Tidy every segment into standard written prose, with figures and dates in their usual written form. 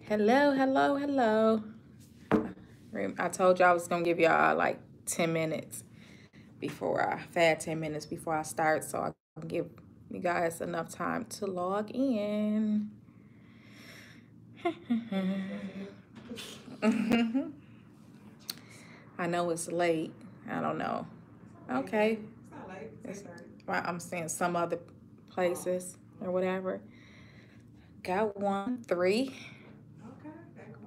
Hello, hello, hello. I told you I was gonna give y'all like 10 minutes before I had 10 minutes before I start, so I can give you guys enough time to log in. I know it's late. I don't know. Okay. It's not late. It's 8:30. Well, I'm saying some other places or whatever. Got 1, 3. Okay, that can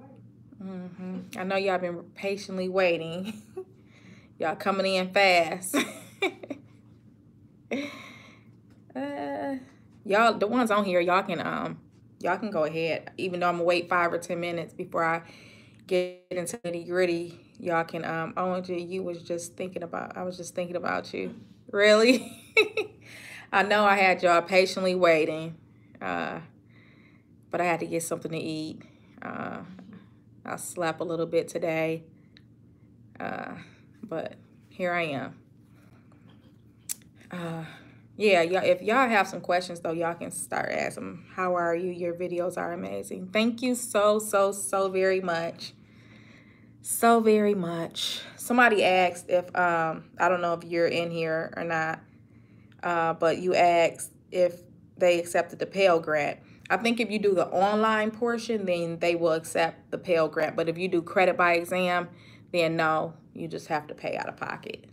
wait. I know y'all been patiently waiting. Y'all coming in fast. Y'all, the ones on here, y'all can go ahead. Even though I'm gonna wait 5 or 10 minutes before I get into nitty gritty, y'all can OMG, you was just thinking about I was just thinking about you. Really? I know I had y'all patiently waiting. But I had to get something to eat. I slept a little bit today. But here I am. Yeah, if y'all have some questions though, y'all can start asking them. How are you? Your videos are amazing. Thank you so very much. So very much. Somebody asked if I don't know if you're in here or not, but you asked if they accepted the Pell Grant. I think if you do the online portion, then they will accept the Pell Grant. But if you do credit by exam, then no, you just have to pay out of pocket.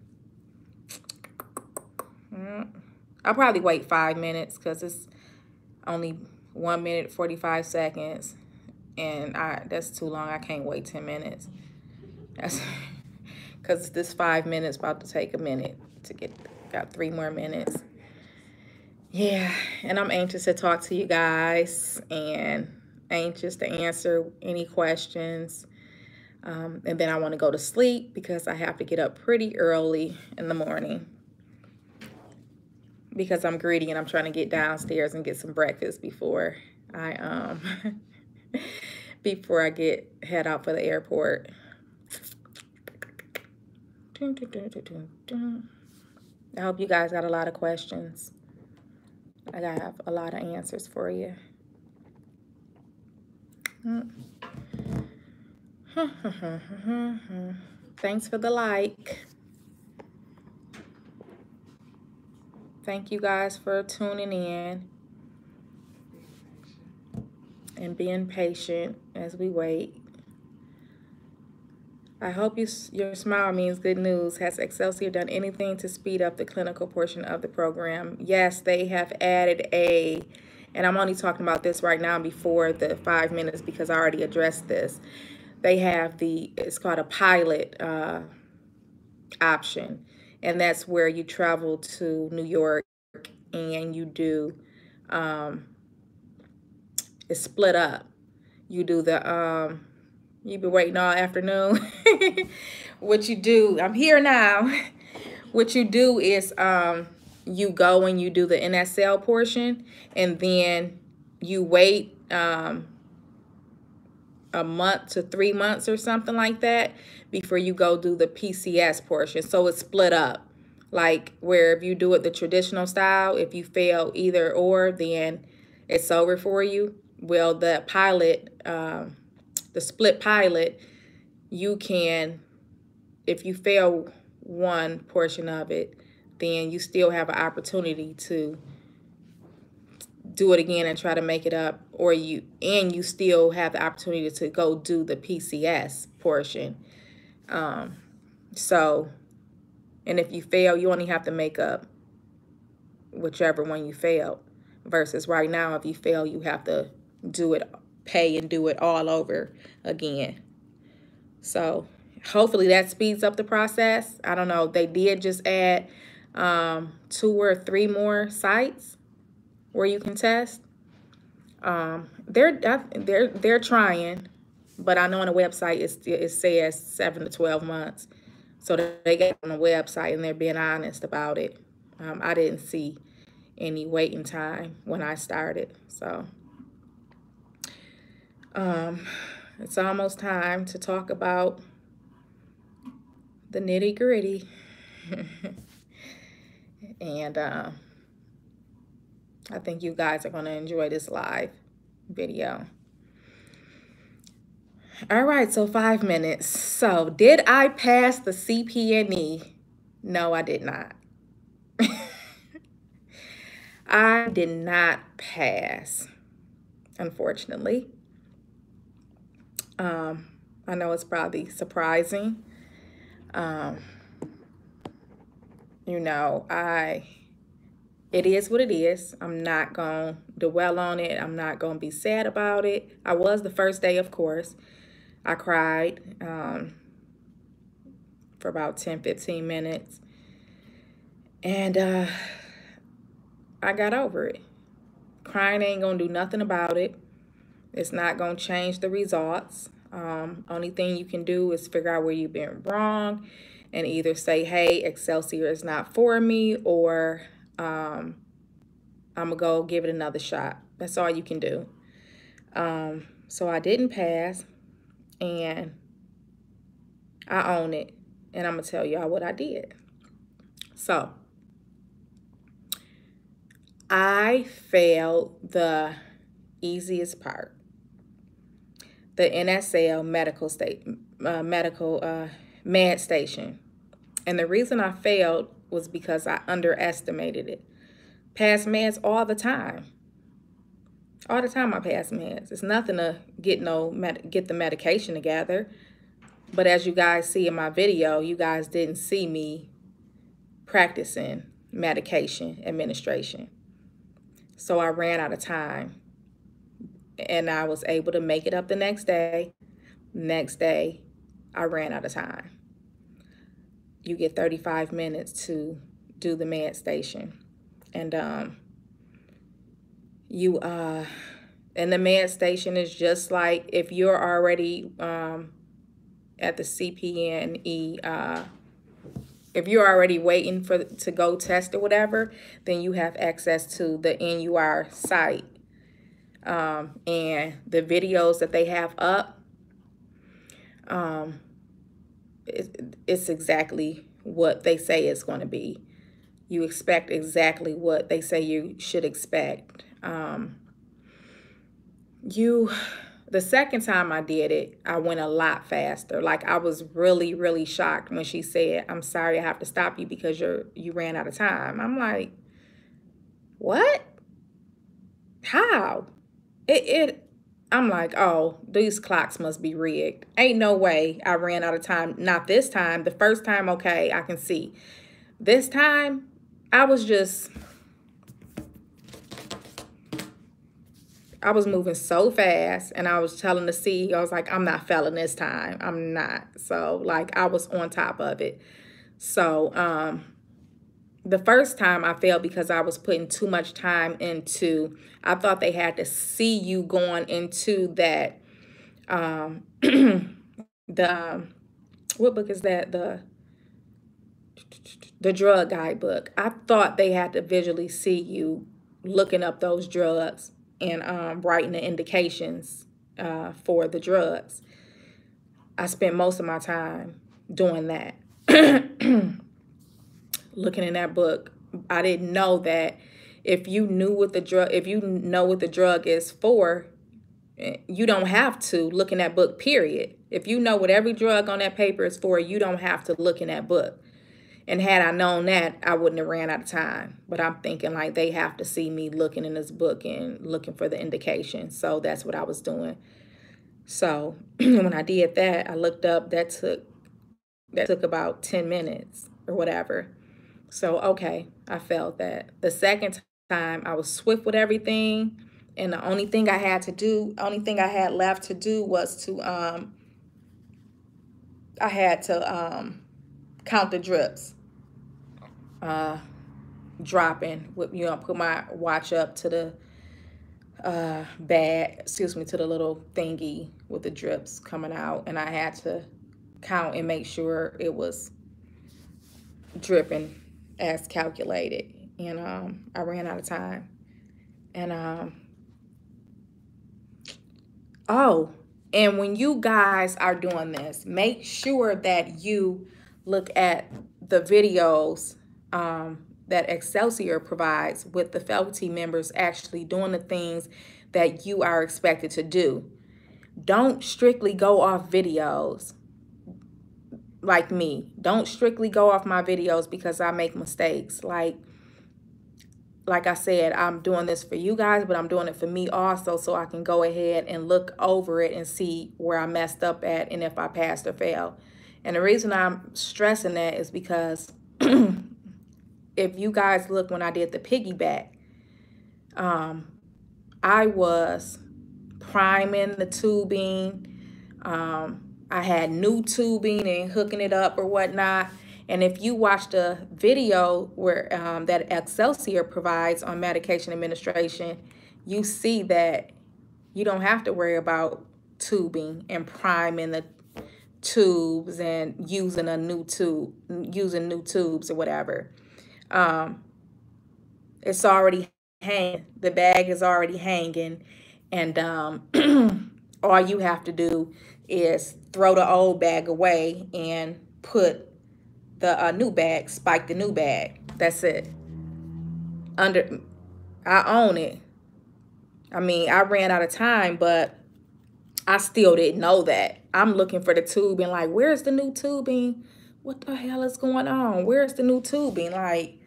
I'll probably wait 5 minutes because it's only 1 minute 45 seconds, and that's too long. I can't wait 10 minutes. That's because this 5 minutes about to take a minute to get. Got 3 more minutes. Yeah, and I'm anxious to talk to you guys and anxious to answer any questions. And then I want to go to sleep because I have to get up pretty early in the morning because I'm greedy and I'm trying to get downstairs and get some breakfast before I before I head out for the airport. I hope you guys got a lot of questions. I have a lot of answers for you. Thanks for the like. Thank you guys for tuning in and being patient as we wait. I hope your smile means good news. Has Excelsior done anything to speed up the clinical portion of the program? Yes, they have added and I'm only talking about this right now before the 5 minutes because I already addressed this. They have it's called a pilot option, and that's where you travel to New York and you do it's split up. You do you've been waiting all afternoon. What you do, I'm here now. What you do is you go and you do the NSL portion, and then you wait a month to 3 months or something like that before you go do the PCS portion. So it's split up. Like where if you do it the traditional style, if you fail either or, then it's over for you. Well, the pilot, the split pilot, you can, if you fail one portion of it, then you still have an opportunity to do it again and try to make it up, or you still have the opportunity to go do the PCS portion. So, and if you fail, you only have to make up whichever one you failed, versus right now, if you fail, you have to pay and do it all over again. So hopefully that speeds up the process. I don't know. They did just add 2 or 3 more sites where you can test. They're trying, but I know on the website it says 7 to 12 months. So they get on the website and they're being honest about it. I didn't see any waiting time when I started. So it's almost time to talk about the nitty gritty. And I think you guys are going to enjoy this live video. All right, so 5 minutes. So, did I pass the CPNE? No, I did not. I did not pass, unfortunately. I know it's probably surprising. Um, you know, it is what it is. I'm not going to dwell on it. I'm not going to be sad about it. I was the first day, of course. I cried for about 10, 15 minutes. And I got over it. Crying ain't going to do nothing about it. It's not going to change the results. Only thing you can do is figure out where you've been wrong and either say, hey, Excelsior is not for me, or I'm going to go give it another shot. That's all you can do. So I didn't pass, and I own it. And I'm going to tell y'all what I did. So I failed the easiest part, the NSL med station. And the reason I failed was because I underestimated it. Pass meds all the time. All the time I pass meds. It's nothing to get the medication together. But as you guys see in my video, you guys didn't see me practicing medication administration. So I ran out of time. And I was able to make it up the next day. Next day, I ran out of time. You get 35 minutes to do the med station. And and the med station is just like if you're already at the CPNE, if you're already waiting to go test or whatever, then you have access to the NUR site. And the videos that they have up, it's exactly what they say it's going to be. You expect exactly what they say you should expect. The second time I did it, I went a lot faster. Like, I was really, really shocked when she said, I'm sorry, I have to stop you because you ran out of time. I'm like, what? How? I'm like, oh, these clocks must be rigged. Ain't no way I ran out of time. Not this time. The first time, okay, I can see. This time, I was moving so fast, and I was telling the CEO, I was like, I'm not failing this time. I'm not. So, like, I was on top of it. So, the first time I failed because I was putting too much time into, I thought they had to see you going into that, what book is that? The drug guide book. I thought they had to visually see you looking up those drugs and writing the indications for the drugs. I spent most of my time doing that. Looking in that book. I didn't know that if you know what the drug is for, you don't have to look in that book, period. If you know what every drug on that paper is for, you don't have to look in that book. And had I known that, I wouldn't have ran out of time. But I'm thinking like they have to see me looking in this book and looking for the indication. So that's what I was doing. So when I did that, I looked up, that took about 10 minutes or whatever. So, okay, I felt that. The second time, I was swift with everything, and the only thing I had left to do was to, count the drips, dropping, put my watch up to the to the little thingy with the drips coming out, and I had to count and make sure it was dripping as calculated. And I ran out of time. And and when you guys are doing this, make sure that you look at the videos that Excelsior provides with the faculty members actually doing the things that you are expected to do. don't strictly go off videos like me. Don't strictly go off my videos because I make mistakes. Like I said, I'm doing this for you guys, but I'm doing it for me also, so I can go ahead and look over it and see where I messed up at and if I passed or failed. And the reason I'm stressing that is because if you guys look when I did the piggyback, I was priming the tubing. I had new tubing and hooking it up or whatnot. And if you watch the video where that Excelsior provides on medication administration, you see that you don't have to worry about tubing and priming the tubes and using new tubes or whatever. It's already hanging. The bag is already hanging, and all you have to do is throw the old bag away and put the new bag, spike the new bag. That's it. I own it. I mean, I ran out of time, but I still didn't know that. I'm looking for the tubing, like, where's the new tubing? What the hell is going on? Where's the new tubing? Like,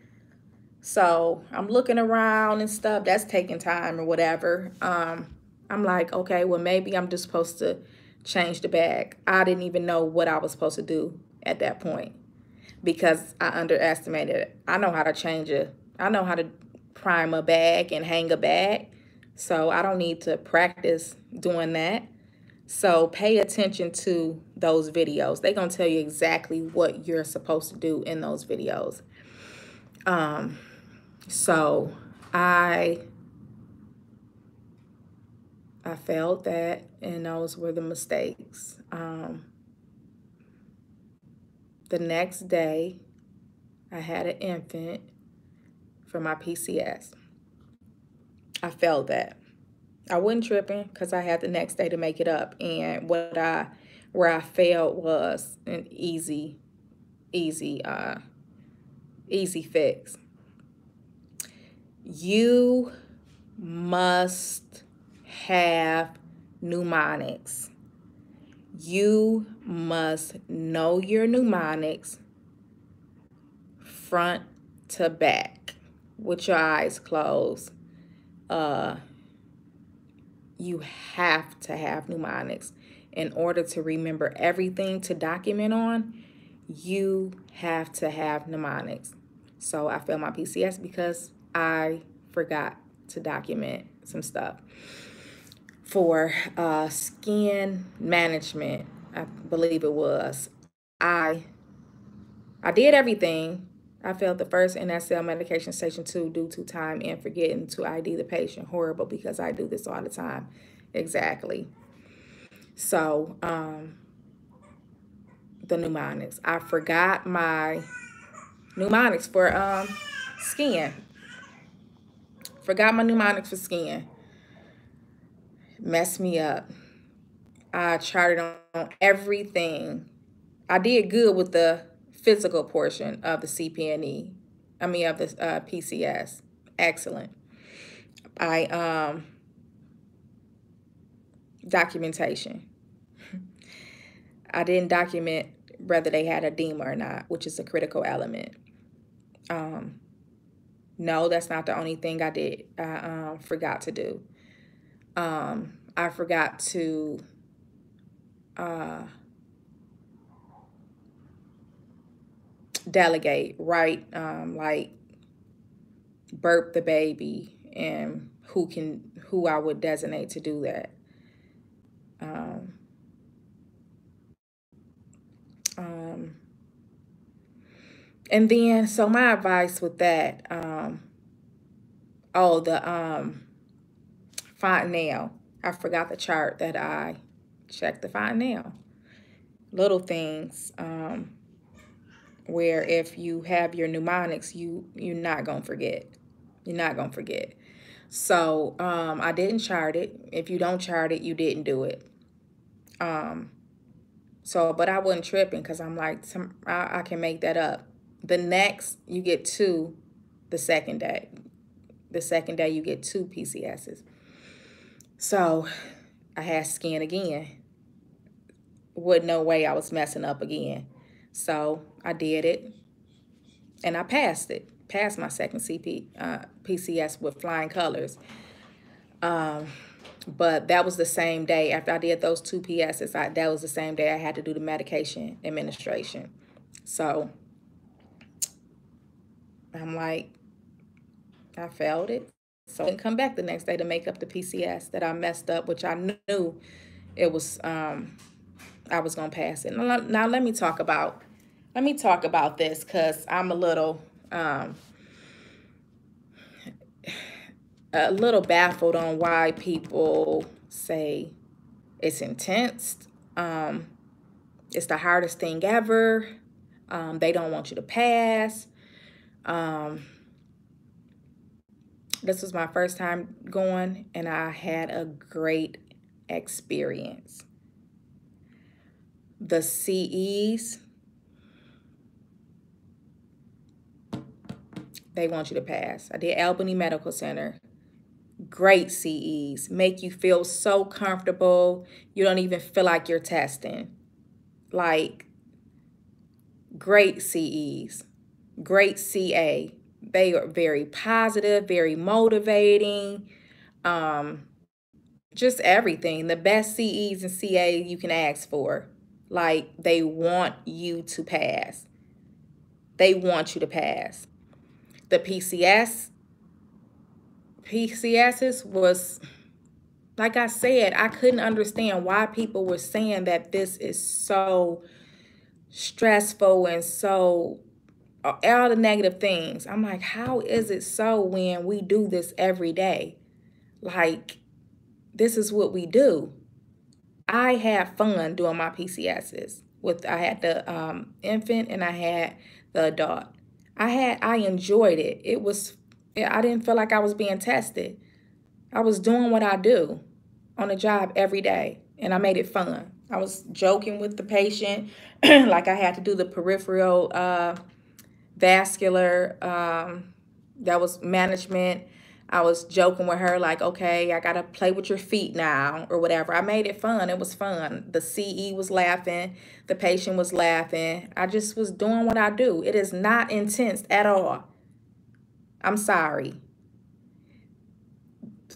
so I'm looking around and stuff. That's taking time or whatever. I'm like, okay, well, maybe I'm just supposed to change the bag. I didn't even know what I was supposed to do at that point because I underestimated it. I know how to change it. I know how to prime a bag and hang a bag. So I don't need to practice doing that. So pay attention to those videos. They're going to tell you exactly what you're supposed to do in those videos. So I failed that, and those were the mistakes. The next day, I had an infant for my PCS. I failed that. I wasn't tripping because I had the next day to make it up. And where I failed was an easy fix. You must have mnemonics. You must know your mnemonics front to back with your eyes closed. You have to have mnemonics. In order to remember everything to document on, you have to have mnemonics. So I failed my PCS because I forgot to document some stuff. For skin management, I believe it was, I did everything. I failed the first NSL medication station 2 due to time and forgetting to ID the patient. Horrible because I do this all the time. Exactly. So, the mnemonics. I forgot my mnemonics for skin. Forgot my mnemonics for skin. Messed me up. I charted on everything. I did good with the physical portion of the CPNE. I mean, of the PCS. Excellent. Documentation. I didn't document whether they had edema or not, which is a critical element. No, that's not the only thing I forgot to do. I forgot to delegate, right? Like burp the baby and who I would designate to do that. And then, so my advice with that, the fontanelle. I forgot the chart that I checked the fontanelle. Little things where if you have your mnemonics, you're not going to forget. You're not going to forget. So I didn't chart it. If you don't chart it, you didn't do it. But I wasn't tripping because I'm like, I can make that up. The next, you get 2 the second day. The second day, you get 2 PCSs. So I had skin again. With no way I was messing up again. So I did it, and I passed it. Passed my second PCS with flying colors. But that was the same day after I did those two PSs. That was the same day I had to do the medication administration. So I'm like, I failed it. So I didn't come back the next day to make up the PCS that I messed up, which I knew it was I was gonna pass it. Now let me talk about this, because I'm a little baffled on why people say it's intense. It's the hardest thing ever. They don't want you to pass. This was my first time going, and I had a great experience. The CEs, they want you to pass. I did Albany Medical Center. Great CEs. Make you feel so comfortable. You don't even feel like you're testing. Like, great CEs. Great CA. They are very positive, very motivating. Just everything. The best CEs and CA you can ask for. Like, they want you to pass. They want you to pass. The PCSs was, like I said, I couldn't understand why people were saying that this is so stressful and so all the negative things. I'm like, how is it so when we do this every day? Like, this is what we do. I had fun doing my PCSs. I had the infant and I had the adult. I enjoyed it. I didn't feel like I was being tested. I was doing what I do on the job every day, and I made it fun. I was joking with the patient, like I had to do the peripheral vascular, that was management. I was joking with her like, okay, I got to play with your feet now or whatever. I made it fun. It was fun. The CE was laughing. The patient was laughing. I just was doing what I do. It is not intense at all. I'm sorry.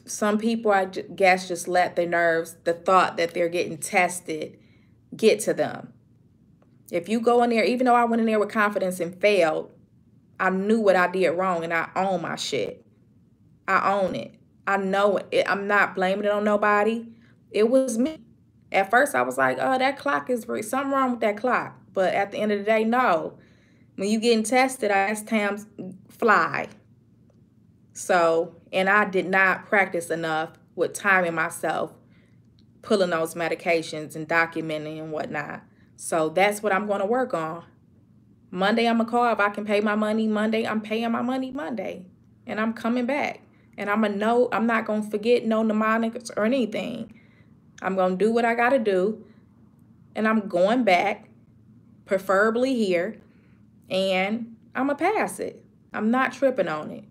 Some people, I guess, just let their nerves, the thought that they're getting tested, get to them. If you go in there, even though I went in there with confidence and failed, I knew what I did wrong, and I own my shit. I own it. I know it. I'm not blaming it on nobody. It was me. At first, I was like, oh, that clock is something wrong with that clock. But at the end of the day, no. When you getting tested, I asked times fly. So, and I did not practice enough with timing myself, pulling those medications and documenting and whatnot. So that's what I'm going to work on. Monday, I'm going to call. If I can pay my money Monday, I'm paying my money Monday. And I'm coming back. And I'm not going to forget no mnemonics or anything. I'm going to do what I got to do. And I'm going back, preferably here. And I'm going to pass it. I'm not tripping on it.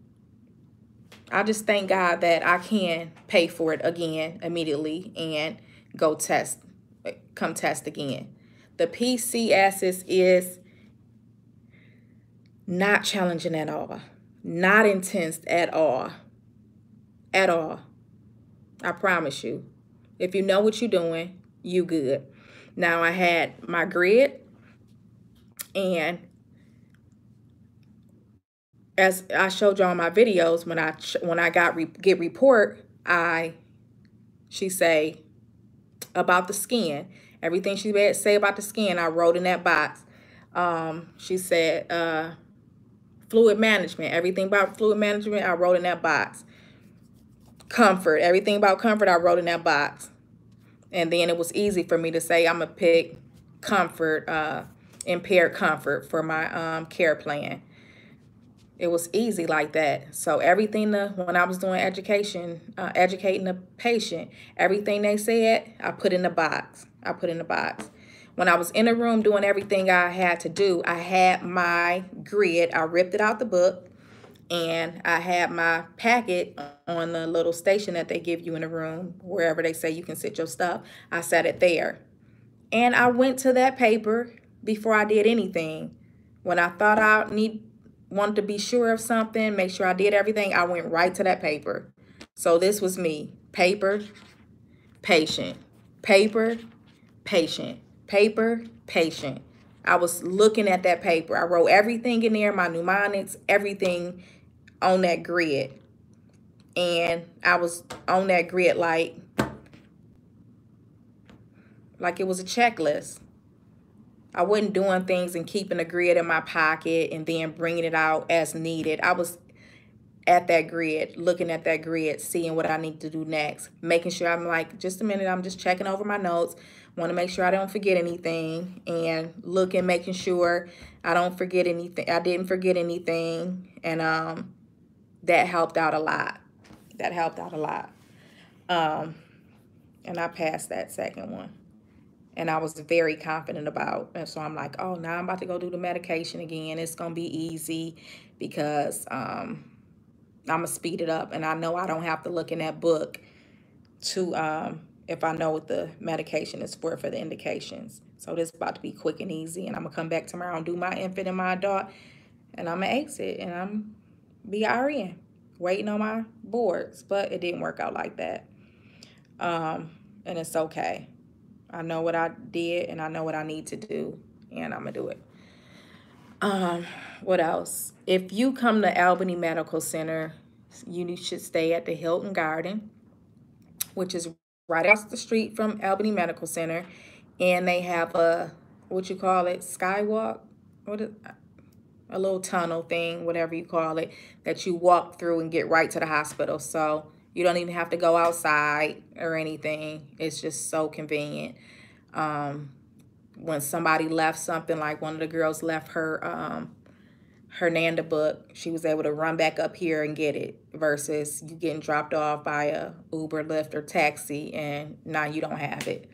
I just thank God that I can pay for it again immediately and come test again. The PCSs is not challenging at all. Not intense at all. At all. I promise you. If you know what you're doing, you good. Now, I had my grid, and as I showed y'all in my videos, when I get report, she say about the skin. Everything she say about the skin, I wrote in that box. She said fluid management. Everything about fluid management, I wrote in that box. Comfort. Everything about comfort, I wrote in that box. And then it was easy for me to say I'm going to pick comfort, impaired comfort for my care plan. It was easy like that. So everything, when I was doing educating the patient, everything they said, I put in the box. When I was in the room doing everything I had to do, I had my grid. I ripped it out the book. And I had my packet on the little station that they give you in the room, wherever they say you can sit your stuff. I set it there. And I went to that paper before I did anything. When I thought wanted to be sure of something, make sure I did everything, I went right to that paper. So this was me. Paper, patient. Paper, patient. Paper, patient. I was looking at that paper. I wrote everything in there, my mnemonics, everything on that grid. And I was on that grid like it was a checklist. I wasn't doing things and keeping a grid in my pocket and then bringing it out as needed. I was at that grid, looking at that grid, seeing what I need to do next, making sure I'm like, just a minute, I'm just checking over my notes, want to make sure I don't forget anything, and looking, making sure I don't forget anything. I didn't forget anything, and that helped out a lot. That helped out a lot. And I passed that second one. And I was very confident about. And so I'm like, oh, now I'm about to go do the medication again. It's going to be easy because I'm going to speed it up. And I know I don't have to look in that book to, if I know what the medication is for the indications. So this is about to be quick and easy. And I'm going to come back tomorrow and do my infant and my adult. And I'm going to exit. And I'm be RN, waiting on my boards. But it didn't work out like that. And it's okay. I know what I did and I know what I need to do, and I'm going to do it. What else? If you come to Albany Medical Center, you should stay at the Hilton Garden, which is right across the street from Albany Medical Center. And they have a, what you call it, skywalk? A little tunnel thing, whatever you call it, that you walk through and get right to the hospital. So you don't even have to go outside or anything. It's just so convenient. When somebody left something, like one of the girls left her Nanda book, she was able to run back up here and get it, versus you getting dropped off by a Uber, Lyft, or taxi, and now you don't have it.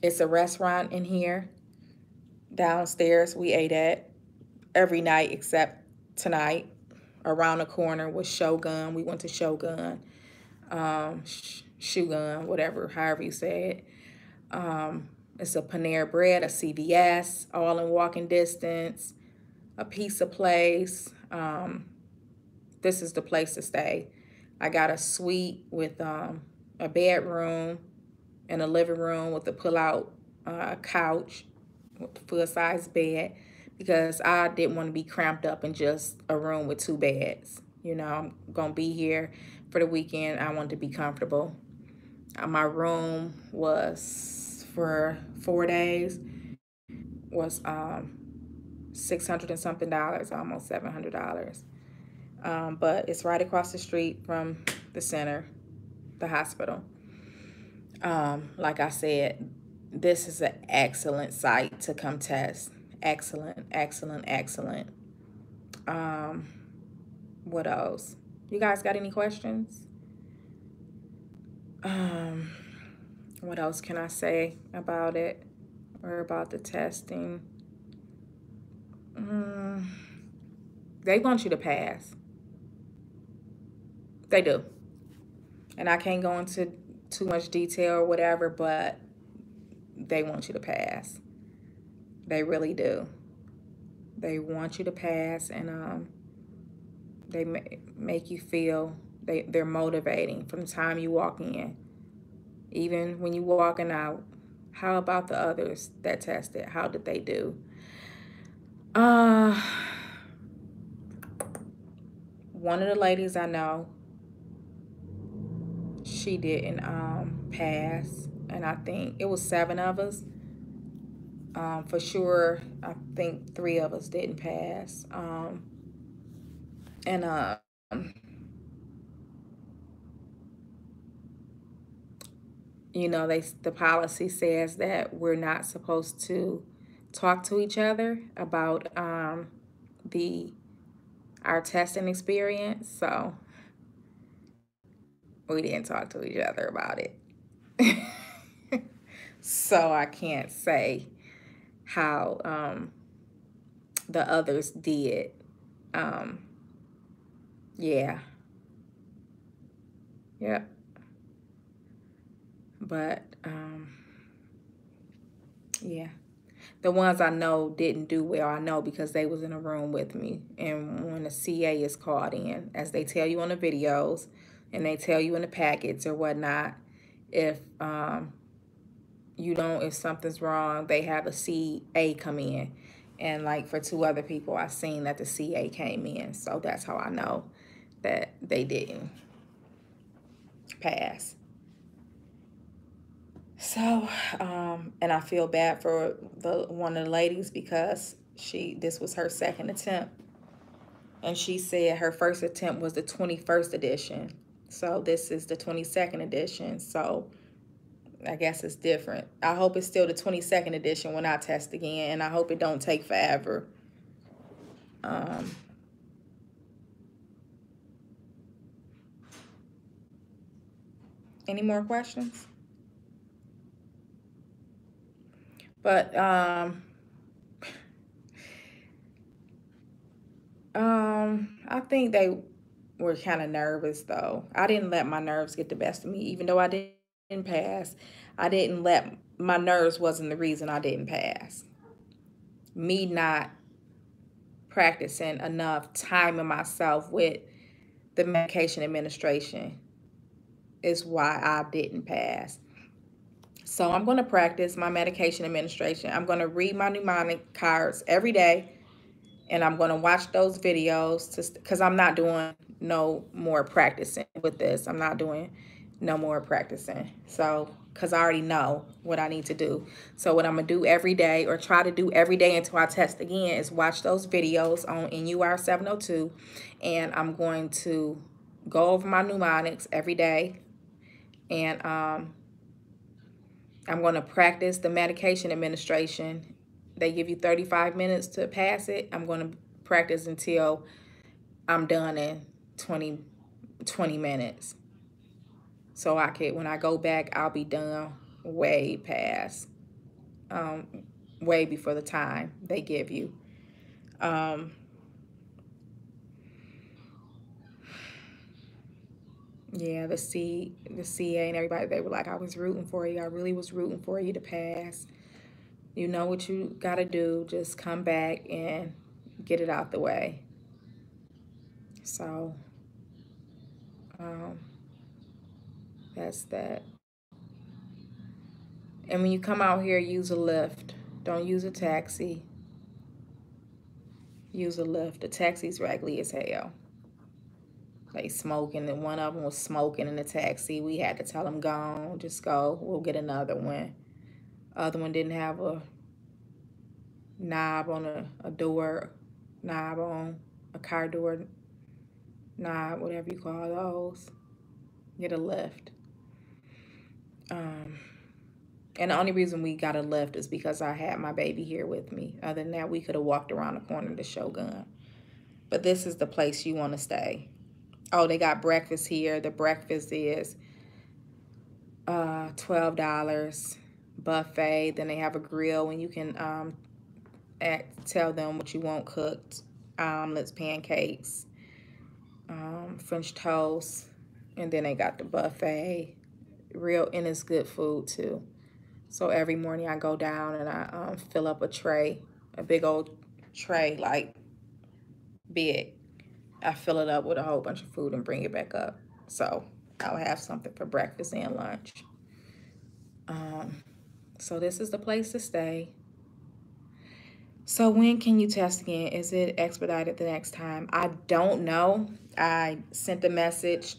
It's a restaurant in here. Downstairs, we ate at every night except tonight. Around the corner was Shogun. We went to Shogun, Shogun, whatever, however you say it. It's a Panera Bread, a CVS, all in walking distance, a pizza place. This is the place to stay. I got a suite with a bedroom and a living room with a pull-out couch with a full-size bed, because I didn't want to be cramped up in just a room with 2 beds. You know, I'm going to be here for the weekend. I want to be comfortable. My room was, for 4 days, was $600 and something, almost $700. But it's right across the street from the center, the hospital. Like I said, this is an excellent site to come test. Excellent, excellent, excellent. What else? You guys got any questions? What else can I say about it, or about the testing? They want you to pass. They do. And I can't go into too much detail or whatever, but they want you to pass. They really do. They want you to pass, and they make you feel they're motivating from the time you walk in. Even when you walking out, how about the others that tested? How did they do? One of the ladies I know, she didn't pass, and I think it was 7 of us. For sure, I think 3 of us didn't pass. And you know, the policy says that we're not supposed to talk to each other about our testing experience. So we didn't talk to each other about it. So I can't say how the others did. Yeah. Yep. But, yeah. The ones I know didn't do well, I know because they was in a room with me. And when the CA is called in, as they tell you on the videos, and they tell you in the packets or whatnot, if if something's wrong, they have a CA come in. And like for 2 other people, I seen that the CA came in. So that's how I know that they didn't pass. So, and I feel bad for one of the ladies because this was her second attempt. And she said her first attempt was the 21st edition. So this is the 22nd edition. So I guess it's different. I hope it's still the 22nd edition when I test again, and I hope it don't take forever. Any more questions? But I think they were kind of nervous though. I didn't let my nerves get the best of me, even though I didn't pass. I didn't let my nerves wasn't the reason I didn't pass. Me not practicing enough, timing myself with the medication administration is why I didn't pass. So I'm going to practice my medication administration. I'm going to read my mnemonic cards every day, and I'm going to watch those videos because I'm not doing no more practicing with this. I'm not doing no more practicing. So, because I already know what I need to do. So what I'm going to do every day, or try to do every day until I test again, is watch those videos on NUR 702. And I'm going to go over my mnemonics every day. And I'm going to practice the medication administration. They give you 35 minutes to pass it. I'm going to practice until I'm done in 20 minutes. So when I go back, I'll be done way past, way before the time they give you. Yeah, the CA and everybody, they were like, I was rooting for you. I really was rooting for you to pass. You know what you got to do. Just come back and get it out the way. So, that's that. And when you come out here, use a Lyft. Don't use a taxi. Use a Lyft. The taxi's raggedy as hell. They smoking, and one of them was smoking in the taxi. We had to tell them, gone, just go. We'll get another one. Other one didn't have a knob on a door, knob on a car door knob, whatever you call those. Get a Lyft. And the only reason we got a Lyft is because I had my baby here with me. Other than that, we could have walked around the corner to Shogun. But this is the place you want to stay. Oh, they got breakfast here. The breakfast is $12 buffet. Then they have a grill and you can tell them what you want cooked. Omelets, pancakes, French toast. And then they got the buffet. And it's good food too. So every morning I go down and I fill up a tray, a big old tray, like big. I fill it up with a whole bunch of food and bring it back up. So I'll have something for breakfast and lunch. So this is the place to stay. So when can you test again? Is it expedited the next time? I don't know. I sent the message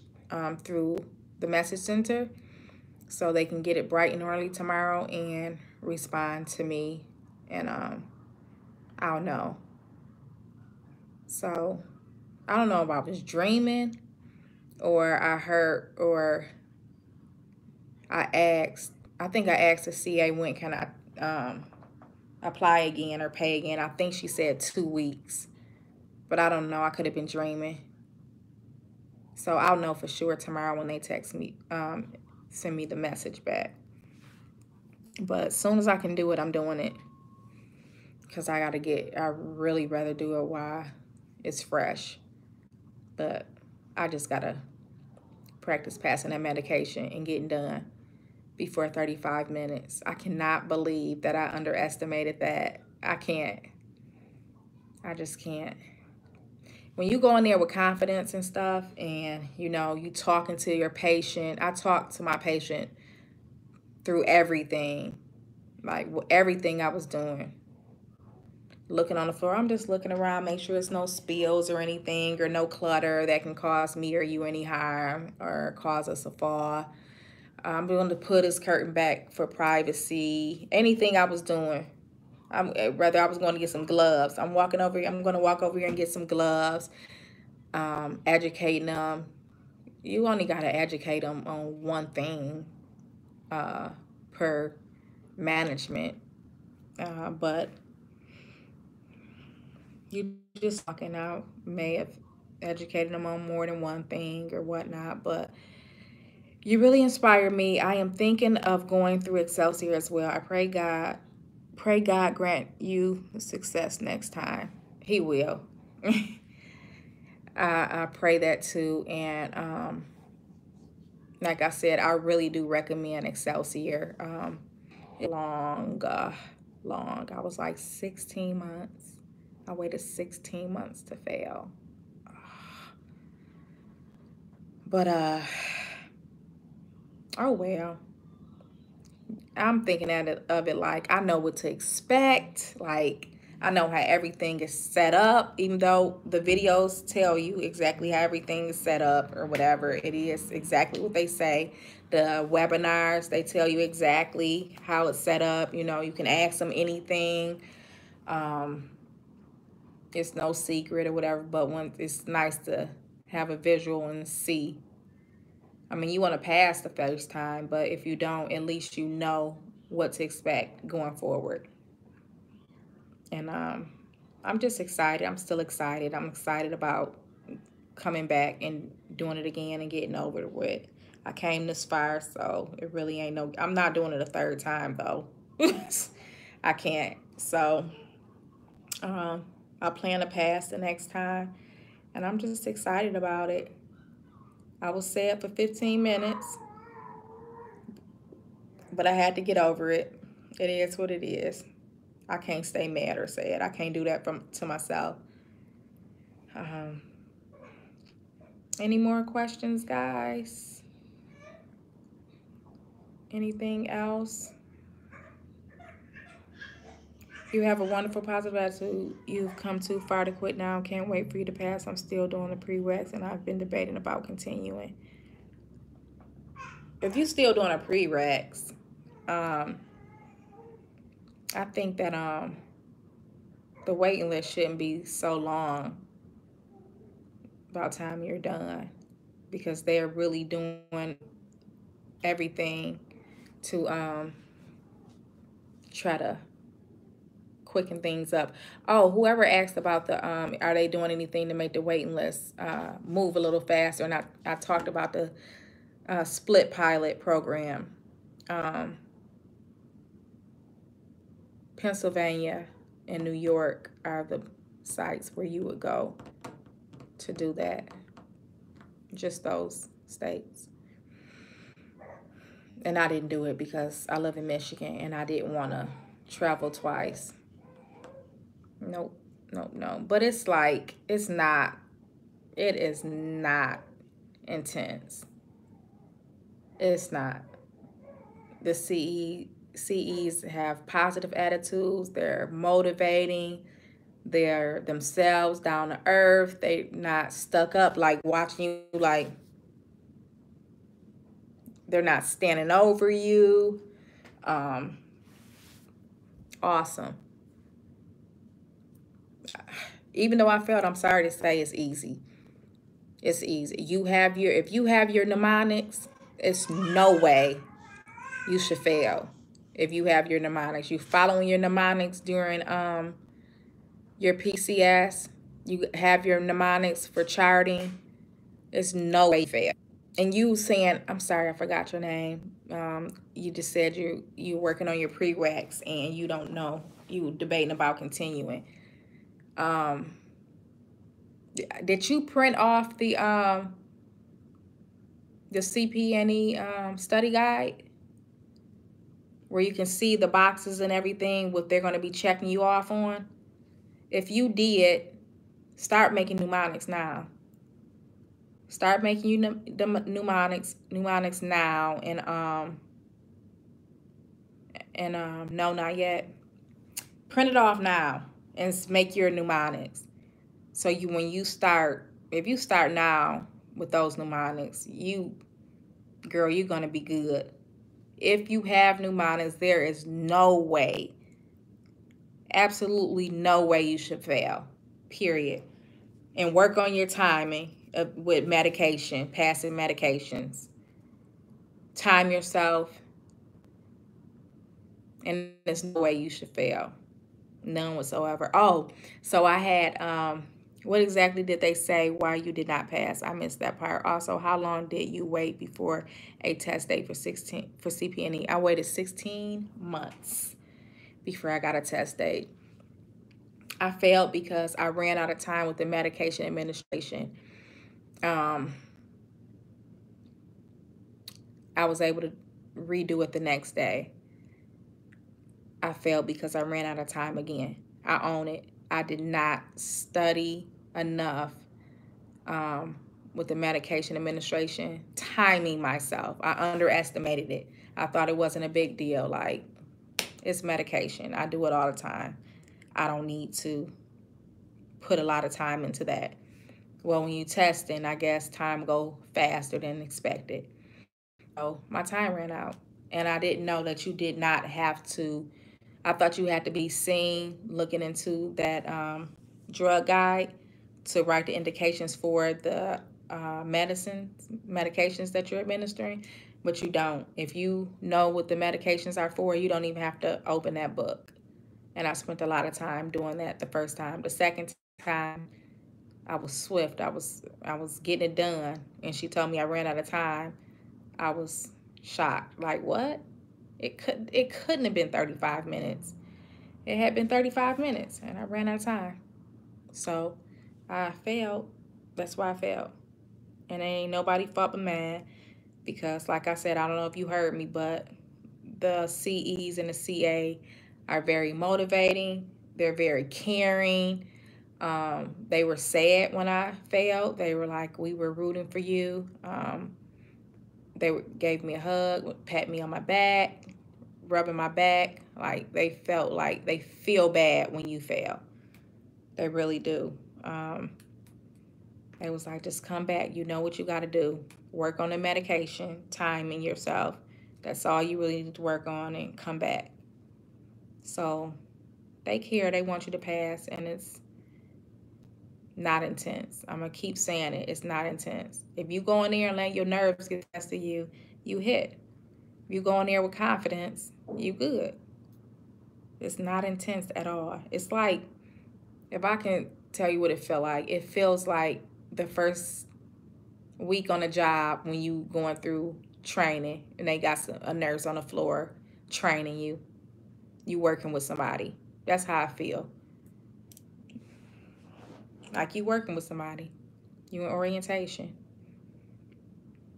through the message center so they can get it bright and early tomorrow and respond to me, and I'll know. So I don't know if I was dreaming or I heard, or I asked. I think I asked the CA, when can I apply again or pay again. I think she said 2 weeks, but I don't know. I could have been dreaming. So I'll know for sure tomorrow when they text me, send me the message back. But as soon as I can do it, I'm doing it. Because I really rather do it while it's fresh. But I just gotta practice passing that medication and getting done before 35 minutes. I cannot believe that I underestimated that. I can't. I just can't. When you go in there with confidence and stuff, and you talking to your patient. I talked to my patient through everything, like everything I was doing. Looking on the floor, I'm just looking around, make sure there's no spills or anything, or no clutter that can cause me or you any harm or cause us a fall. I'm going to put his curtain back for privacy. Anything I was doing. Rather, I was going to get some gloves. I'm going to walk over here and get some gloves. Educating them. You only got to educate them on one thing per management. But you just walking out may have educated them on more than one thing or whatnot. But you really inspire me. I am thinking of going through Excelsior as well. I pray God grant you success next time. He will. I pray that too. And like I said, I really do recommend Excelsior. Long. I was like 16 months. I waited 16 months to fail. But oh well. I'm thinking of it like I know what to expect. Like I know how everything is set up, even though the videos tell you exactly how everything is set up or whatever. It is exactly what they say. The webinars, they tell you exactly how it's set up. You can ask them anything. It's no secret or whatever, but when it's nice to have a visual and see. I mean, you want to pass the first time, but if you don't, at least you know what to expect going forward. And I'm just excited. I'm still excited. I'm excited about coming back and doing it again and getting over it with. I came this far, so it really ain't no. I'm not doing it a third time though. I can't. So I plan to pass the next time, and I'm just excited about it. I was sad for 15 minutes, but I had to get over it. It is what it is. I can't stay mad or sad. I can't do that to myself. Um, any more questions, guys? Anything else? You have a wonderful positive attitude. You've come too far to quit now. Can't wait for you to pass. I'm still doing the prereqs, and I've been debating about continuing. If you're still doing a prereqs, I think that the waiting list shouldn't be so long by the time you're done, because they're really doing everything to try to quicken things up. Oh, whoever asked about the are they doing anything to make the waiting list move a little faster? And I talked about the split pilot program. Pennsylvania and New York are the sites where you would go to do that. Just those states. And I didn't do it because I live in Michigan and I didn't want to travel twice. Nope. But it's like, it is not intense. It's not. The CEs have positive attitudes. They're motivating. They're themselves, down to earth. They're not stuck up, like watching you, like they're not standing over you. Awesome. Even though I failed, I'm sorry to say it's easy. It's easy. If you have your mnemonics, it's no way you should fail. If you have your mnemonics, you following your mnemonics during your PCS, you have your mnemonics for charting, it's no way you fail. And you saying, I'm sorry, I forgot your name. You just said you're working on your prereqs and you don't know, you debating about continuing. Did you print off the CPNE study guide where you can see the boxes and everything, what they're going to be checking you off on? If you did, start making mnemonics now. Start making you the mnemonics now, and no, not yet. Print it off now and make your mnemonics. So when you start, if you start now with those mnemonics, girl, you're gonna be good. If you have mnemonics, there is no way, absolutely no way you should fail. Period. And work on your timing with medication, passing medications. Time yourself, and there's no way you should fail. None whatsoever. Oh, so I had, what exactly did they say why you did not pass? I missed that part. Also, how long did you wait before a test date for CPNE? I waited 16 months before I got a test date. I failed because I ran out of time with the medication administration. I was able to redo it the next day. I failed because I ran out of time again. I own it. I did not study enough with the medication administration, timing myself. I underestimated it. I thought it wasn't a big deal. Like, it's medication. I do it all the time. I don't need to put a lot of time into that. Well, when you testing, I guess time go faster than expected. So my time ran out, and I didn't know that you did not have to. I thought you had to be seen looking into that drug guide to write the indications for the medications that you're administering, but you don't. If you know what the medications are for, you don't even have to open that book. And I spent a lot of time doing that the first time. The second time, I was swift. I was getting it done, and she told me I ran out of time. I was shocked. Like, what? It couldn't have been 35 minutes. It had been 35 minutes, and I ran out of time. So I failed. That's why I failed. And ain't nobody fault but mine, because like I said, I don't know if you heard me, but the CEs and the CA are very motivating. They're very caring. They were sad when I failed. They were like, we were rooting for you. Gave me a hug, pat me on my back, rubbing my back. Like, they felt like they feel bad when you fail. They really do. They was like, just come back. You know what you got to do. Work on the medication, timing yourself. That's all you really need to work on, and come back. So they care. They want you to pass, and it's not intense. I'm going to keep saying it. It's not intense. If you go in there and let your nerves get the best of you, you hit. If you go in there with confidence, you good. It's not intense at all. It's like, if I can tell you what it felt like, it feels like the first week on a job when you going through training and they got a nurse on the floor training you. You working with somebody. That's how I feel. Like you working with somebody. You in orientation.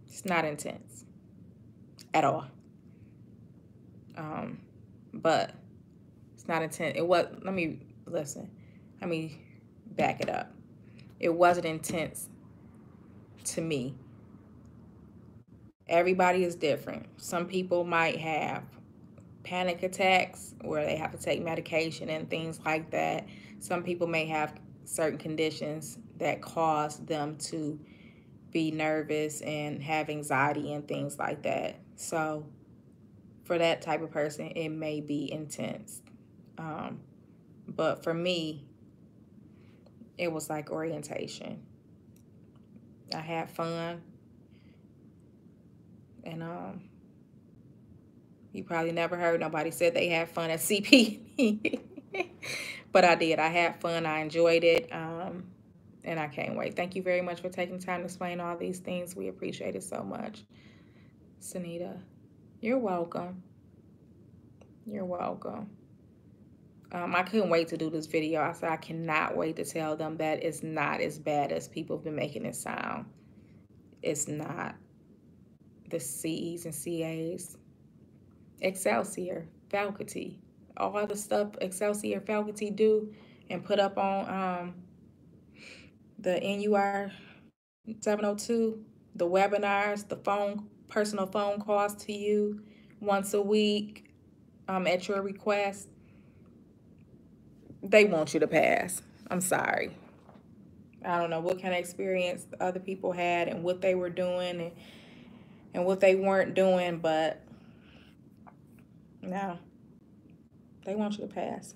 It's not intense at all. But it's not intense. Let me back it up. It wasn't intense to me. Everybody is different. Some people might have panic attacks where they have to take medication and things like that. Some people may have certain conditions that cause them to be nervous and have anxiety and things like that. So for that type of person, it may be intense. But for me, it was like orientation. I had fun. And you probably never heard nobody said they had fun at CPNE. But I did. I had fun. I enjoyed it. And I can't wait. Thank you very much for taking the time to explain all these things. We appreciate it so much. Sunita, you're welcome. You're welcome. I couldn't wait to do this video. I said I cannot wait to tell them that it's not as bad as people have been making it sound. It's not. The C's and CA's, Excelsior, faculty, all the stuff Excelsior faculty do and put up on the NUR 702, the webinars, the personal phone calls to you once a week at your request. They want you to pass. I'm sorry. I don't know what kind of experience other people had and what they were doing and what they weren't doing, but no, they want you to pass.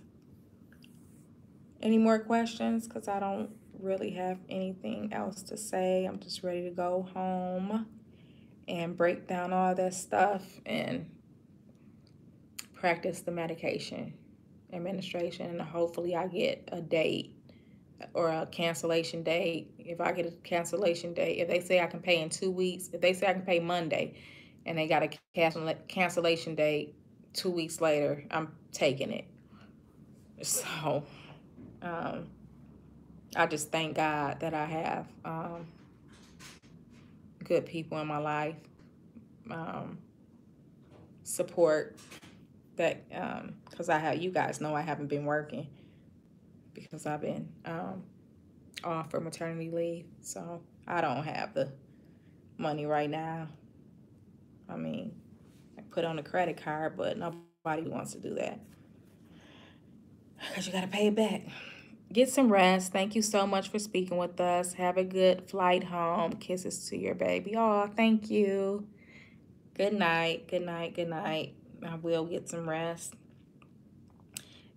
Any more questions? Because I don't really have anything else to say. I'm just ready to go home and break down all that stuff and practice the medication administration. And hopefully I get a date or a cancellation date. If I get a cancellation date, if they say I can pay in 2 weeks, if they say I can pay Monday and they got a cancellation date 2 weeks later, I'm taking it. So I just thank God that I have good people in my life, support that, because you guys know I haven't been working because I've been off for maternity leave. So I don't have the money right now. I mean, I put on a credit card, but nobody wants to do that because you got to pay it back. Get some rest. Thank you so much for speaking with us. Have a good flight home. Kisses to your baby. Oh, thank you. Good night. Good night. Good night. I will get some rest.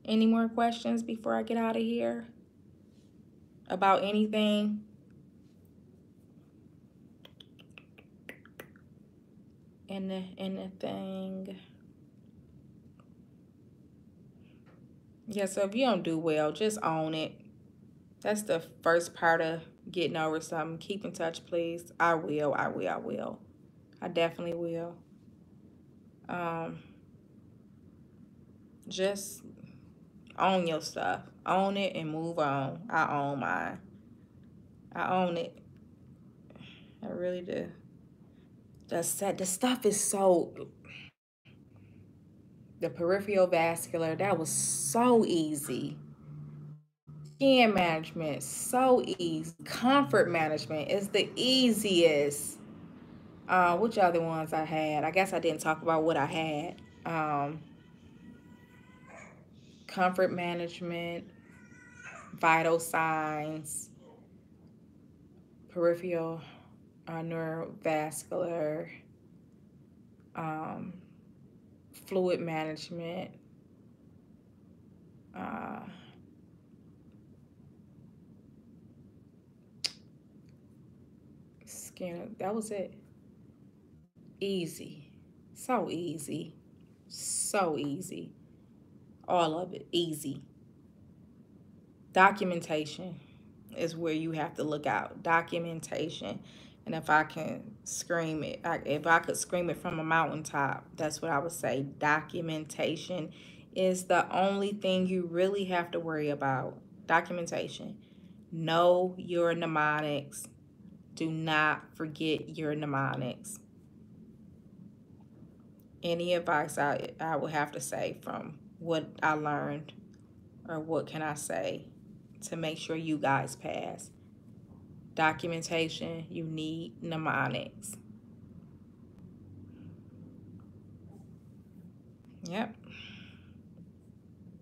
Any more questions before I get out of here? About anything? Anything? Yeah, so if you don't do well, just own it. That's the first part of getting over something. Keep in touch, please. I will. I definitely will. Just own your stuff. Own it and move on. I own mine. I own it. I really do. The stuff is so... The peripheral vascular, that was so easy. Skin management, so easy. Comfort management is the easiest. Which other ones I had? I guess I didn't talk about what I had. Comfort management, vital signs, peripheral neurovascular, fluid management, skin. That was it. Easy. So easy. So easy. All of it. Easy. Documentation is where you have to look out. Documentation. And if I can scream it, if I could scream it from a mountaintop, that's what I would say. Documentation is the only thing you really have to worry about. Documentation. Know your mnemonics. Do not forget your mnemonics. Any advice I would have to say from what I learned, or what can I say to make sure you guys pass? Documentation, you need mnemonics. Yep.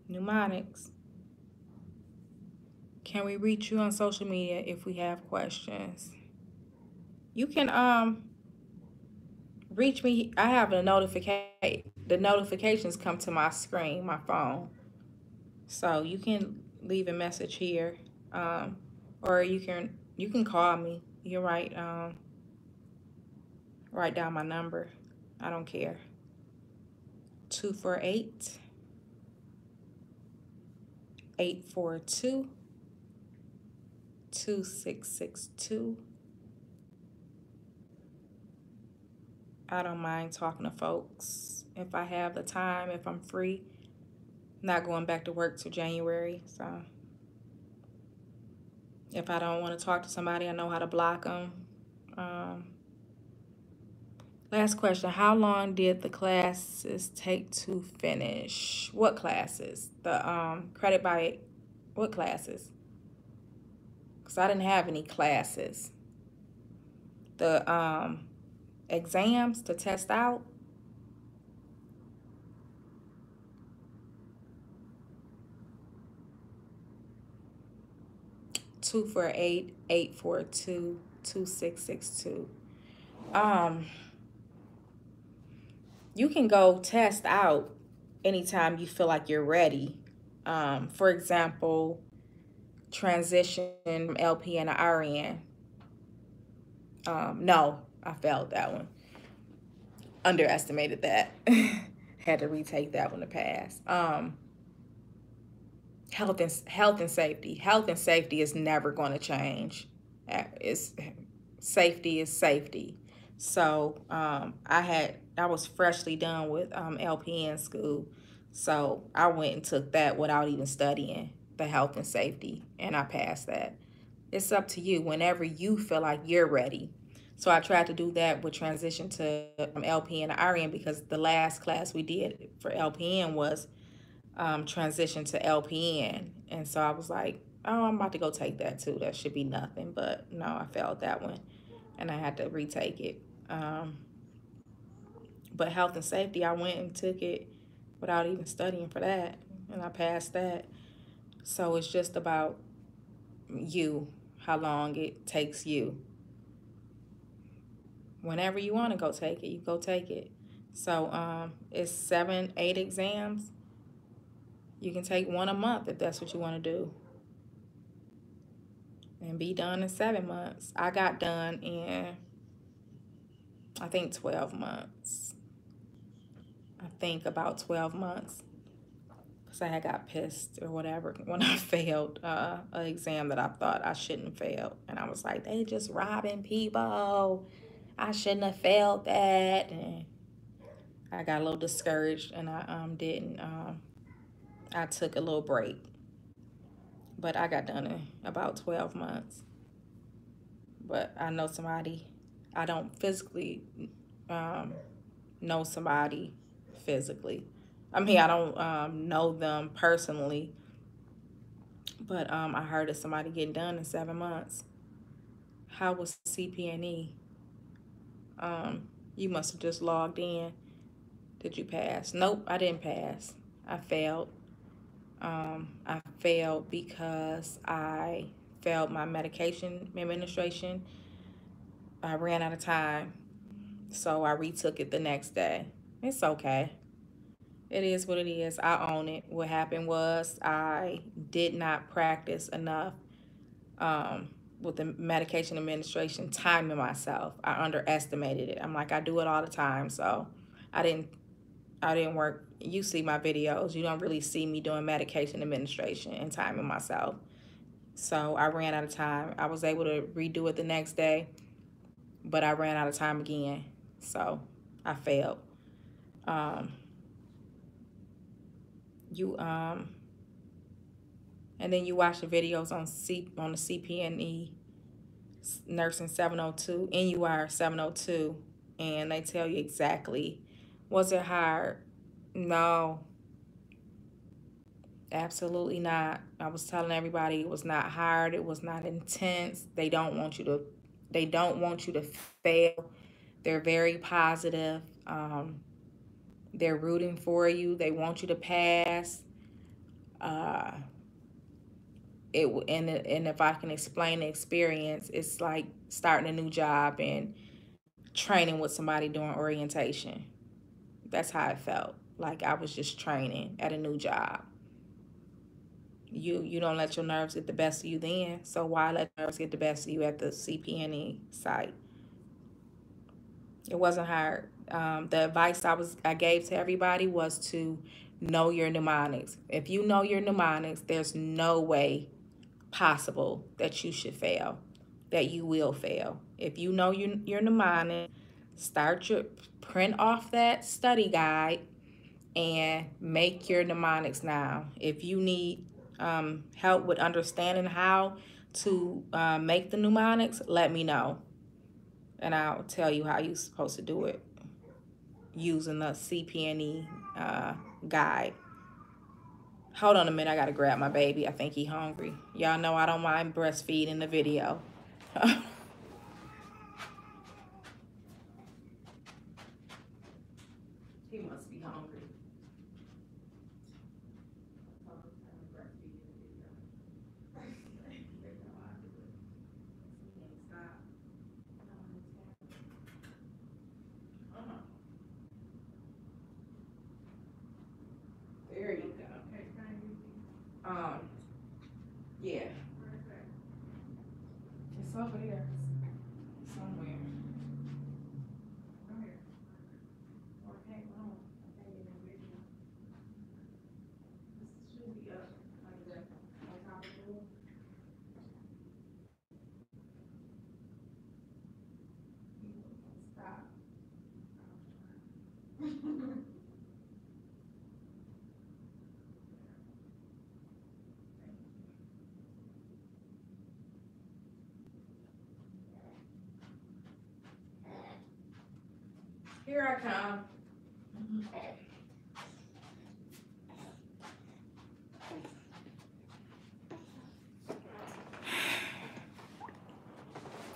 Mnemonics. Can we reach you on social media if we have questions? You can reach me. I have a notification. The notifications come to my screen, my phone. So you can leave a message here. Or you can call me. You can write down my number. I don't care. 248-842-2662. I don't mind talking to folks if I have the time, if I'm free. not going back to work till January. So if I don't want to talk to somebody, I know how to block them. Um, Last question. How long did the classes take to finish? What classes? The credit by what classes? Because I didn't have any classes. The exams to test out. 248 842 2662. You can go test out anytime you feel like you're ready. For example, transition from LPN to RN. No, I failed that one. Underestimated that. Had to retake that one to pass. Health and safety. Health and safety is never going to change. Safety is safety. So I was freshly done with LPN school, so I went and took that without even studying the health and safety, and I passed that. It's up to you whenever you feel like you're ready. So I tried to do that with transition to LPN to RN, because the last class we did for LPN was transition to LPN. And so I was like, oh, I'm about to go take that too. That should be nothing. But no, I failed that one and I had to retake it. But health and safety, I went and took it without even studying for that, and I passed that. So it's just about you, how long it takes you. Whenever you want to go take it, you go take it. So it's 7, 8 exams. You can take one a month if that's what you want to do, and be done in 7 months. I got done in, I think, 12 months. I think about 12 months. Because I had got pissed or whatever when I failed an exam that I thought I shouldn't have failed. And I was like, they just robbing people. I shouldn't have failed that. And I got a little discouraged, and I didn't. I took a little break. But I got done in about 12 months. But I know somebody, I don't physically know somebody physically. I mean, I don't know them personally, but I heard of somebody getting done in 7 months. How was CPNE? You must have just logged in. Did you pass? Nope, I didn't pass. I failed. I failed because I failed my medication administration. I ran out of time, so I retook it the next day. It's okay. It is what it is. I own it. What happened was I did not practice enough with the medication administration, timing myself. I underestimated it. I'm like, I do it all the time, so I didn't work. You see my videos. You don't really see me doing medication administration and timing myself. So I ran out of time. I was able to redo it the next day, but I ran out of time again. So I failed. And then you watch the videos on the CPNE nursing 702, NUR 702, and they tell you exactly. Was it hard? No, absolutely not. I was telling everybody it was not hard. It was not intense. They don't want you to fail. They're very positive. They're rooting for you. They want you to pass. And if I can explain the experience, it's like starting a new job and training with somebody during orientation. That's how it felt. Like I was just training at a new job. You don't let your nerves get the best of you then, so why let nerves get the best of you at the CPNE site? It wasn't hard. The advice I gave to everybody was to know your mnemonics. If you know your mnemonics, there's no way possible that you should fail, that you will fail. If you know your mnemonic, print off that study guide and make your mnemonics now. If you need help with understanding how to make the mnemonics, let me know, and I'll tell you how you're supposed to do it using the CPNE guide. Hold on a minute, I gotta grab my baby. I think he hungry. Y'all know I don't mind breastfeeding the video. He must be hungry. There you go. Yeah. It's over there somewhere. Should be up like that on top of the room. Stop. Here I come.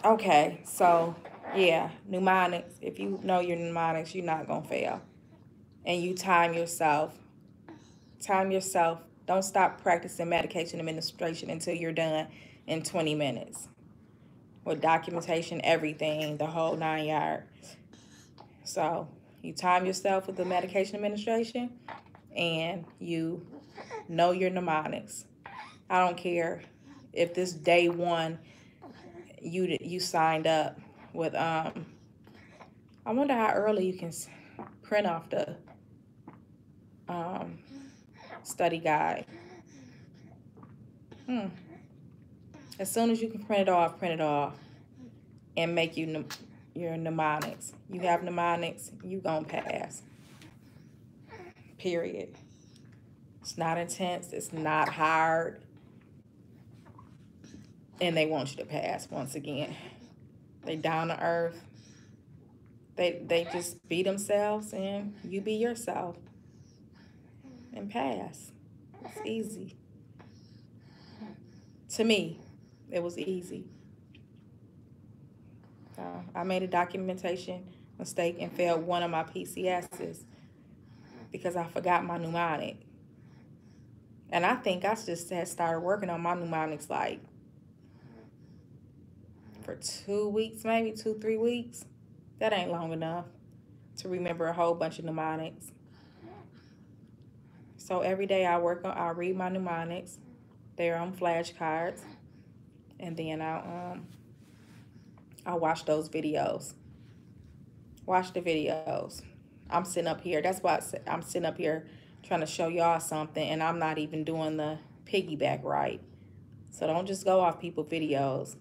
Okay, so yeah, mnemonics. If you know your mnemonics, you're not gonna fail. And you time yourself. Time yourself. Don't stop practicing medication administration until you're done in 20 minutes. With documentation, everything, the whole 9 yards. So you time yourself with the medication administration and you know your mnemonics. I don't care if this day one you signed up with I wonder how early you can print off the study guide. As soon as you can print it off and make your mnemonics. You have mnemonics, you gonna pass. Period. It's not intense, it's not hard. And they want you to pass once again. They down to earth. They just be themselves and you be yourself. And pass. It's easy. To me, it was easy. I made a documentation mistake and failed one of my PCSs because I forgot my mnemonic. And I think I just had started working on my mnemonics like for 2 weeks, maybe 2-3 weeks. That ain't long enough to remember a whole bunch of mnemonics. So every day I read my mnemonics. They're on flashcards. And then I'll watch those videos. Watch the videos. I'm sitting up here. That's why I'm sitting up here trying to show y'all something, and I'm not even doing the piggyback right. So don't just go off people's videos.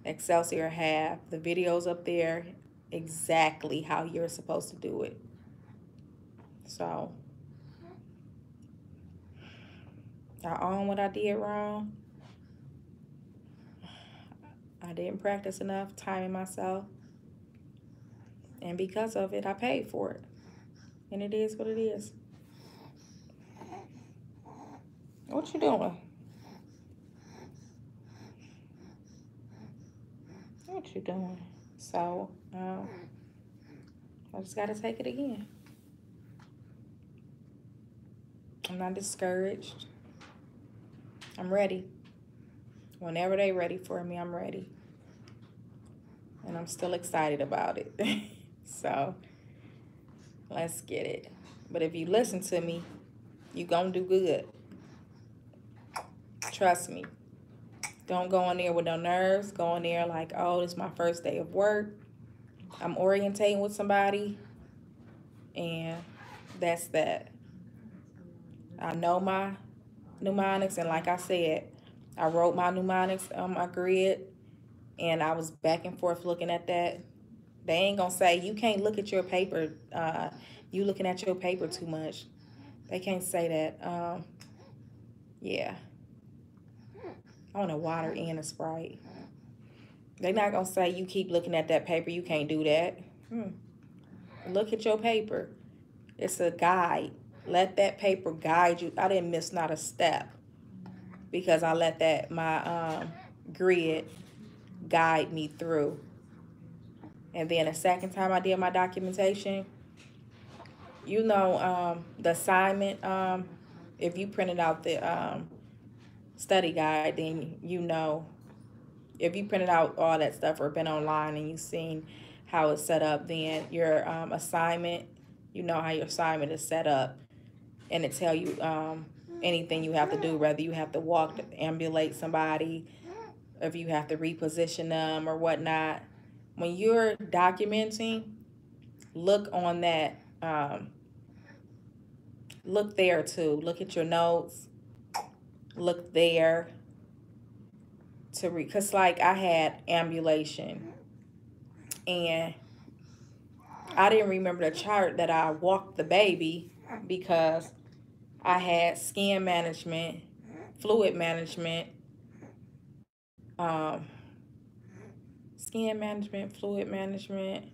Excelsior have the videos up there exactly how you're supposed to do it. So I own what I did wrong. I didn't practice enough timing myself. And because of it, I paid for it. And it is what it is. What you doing? What you doing? So, I just got to take it again. I'm not discouraged. I'm ready. Whenever they ready for me, I'm ready. And I'm still excited about it. So, let's get it. But if you listen to me, you gonna do good. Trust me. Don't go in there with no nerves. Go in there like, oh, this is my first day of work. I'm orientating with somebody. And that's that. I know my mnemonics. And like I said, I wrote my mnemonics on my grid. And I was back and forth looking at that. They ain't gonna say, you can't look at your paper. You looking at your paper too much. They can't say that. Yeah. I want a water and a Sprite. They're not going to say you keep looking at that paper. You can't do that. Look at your paper. It's a guide. Let that paper guide you. I didn't miss not a step because I let that my grid guide me through. And then the second time I did my documentation, you know, the assignment, if you printed out the study guide, then you know, if you printed out all that stuff or been online and you've seen how it's set up, then your assignment, you know how your assignment is set up, and it tell you anything you have to do, whether you have to walk, ambulate somebody, if you have to reposition them or whatnot. When you're documenting, look on that, look there too. Look at your notes, look there to read. Because like I had ambulation and I didn't remember the chart that I walked the baby because I had skin management, fluid management, skin management, fluid management,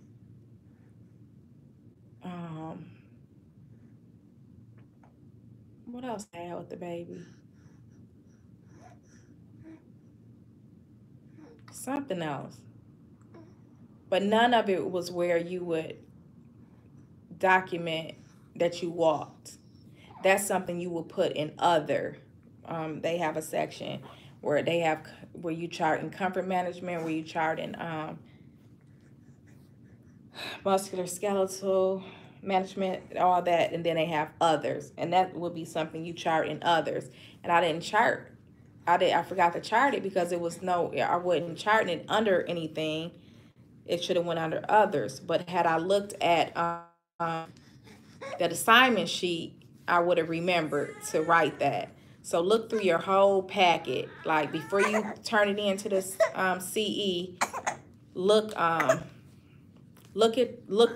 what else I had with the baby? Something else. But none of it was where you would document that you walked. That's something you will put in other. They have a section where they have where you chart in comfort management, where you chart in musculoskeletal management, all that, and then they have others, and that would be something you chart in others. And I didn't chart. I forgot to chart it because it was I wasn't charting it under anything. It should have went under others. But had I looked at that assignment sheet, I would have remembered to write that. So look through your whole packet. Like before you turn it into this CE, look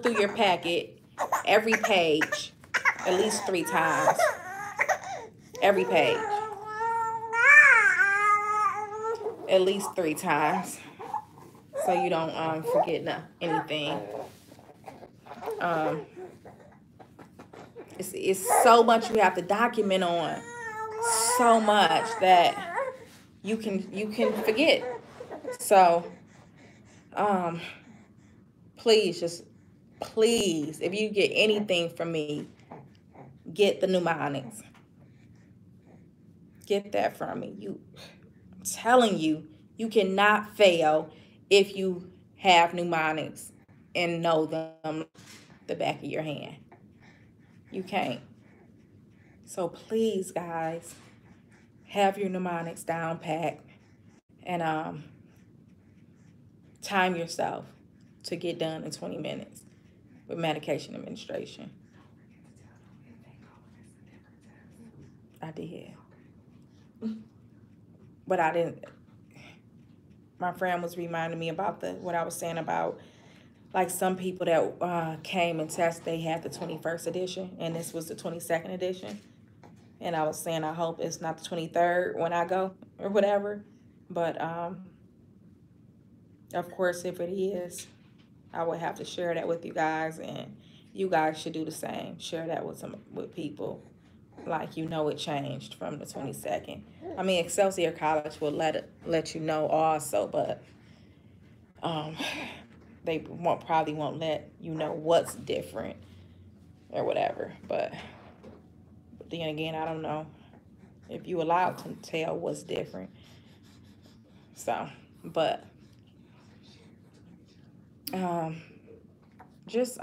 through your packet, every page, at least 3 times. Every page. At least 3 times. So you don't forget anything. It's so much you have to document on. So much that you can forget. So please, if you get anything from me, get the mnemonics. Get that from me. I'm telling you, you cannot fail if you have mnemonics and know them the back of your hand. You can't. So please, guys, have your mnemonics down pat and time yourself to get done in 20 minutes with medication administration. I did. But I didn't. My friend was reminding me about what I was saying about like some people that came and tested, they had the 21st edition and this was the 22nd edition. And I was saying I hope it's not the 23rd when I go or whatever. But of course, if it is, I would have to share that with you guys, and you guys should do the same. Share that with people, like you know it changed from the 22nd. I mean, Excelsior College will let you know also, but they probably won't let you know what's different or whatever. But then again, I don't know if you allowed to tell what's different. So, but just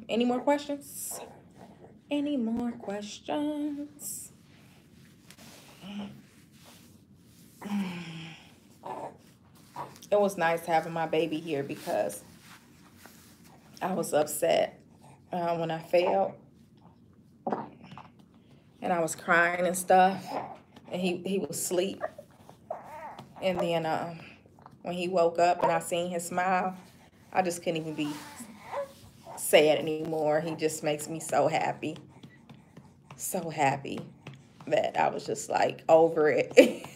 any more questions? Any more questions? It was nice having my baby here because I was upset when I failed, and I was crying and stuff, and he was asleep. And then when he woke up and I seen his smile, I just couldn't even be say it anymore. He just makes me so happy. So happy that I was just like over it.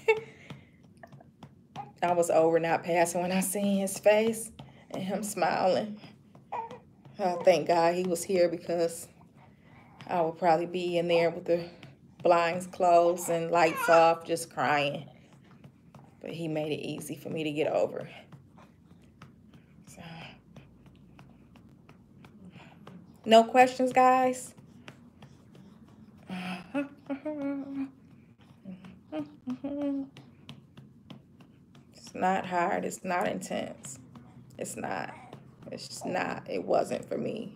I was over not passing when I seen his face and him smiling. Thank God he was here, because I would probably be in there with the blinds closed and lights off, just crying. But he made it easy for me to get over. So. No questions, guys? It's not hard. It's not intense. It's not. It's just not. It wasn't for me.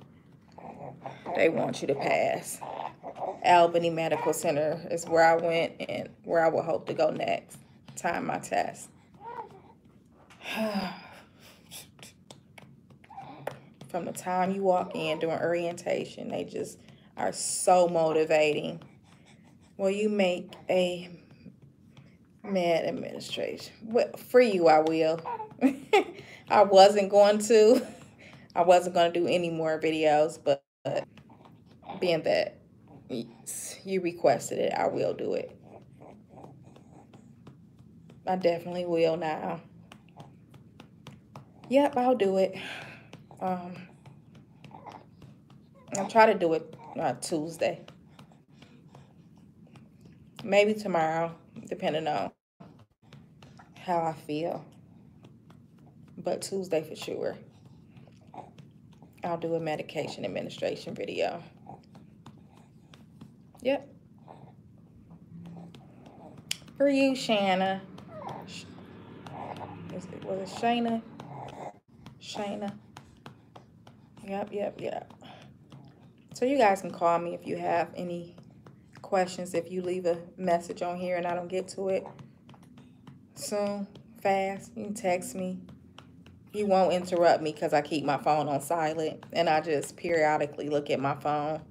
They want you to pass. Albany Medical Center is where I went and where I would hope to go next. Time my test. From the time you walk in during orientation, they just are so motivating. Will you make a med administration? Well, for you, I will. I wasn't going to do any more videos, but being that you requested it, I will do it. I definitely will now. Yep, I'll do it. I'll try to do it Tuesday. Maybe tomorrow, depending on how I feel. But Tuesday for sure. I'll do a medication administration video. Yep. For you, Shanna. Was it Shayna? Shayna. Yep. So you guys can call me if you have any questions. If you leave a message on here and I don't get to it soon, fast, you can text me. You won't interrupt me because I keep my phone on silent, and I just periodically look at my phone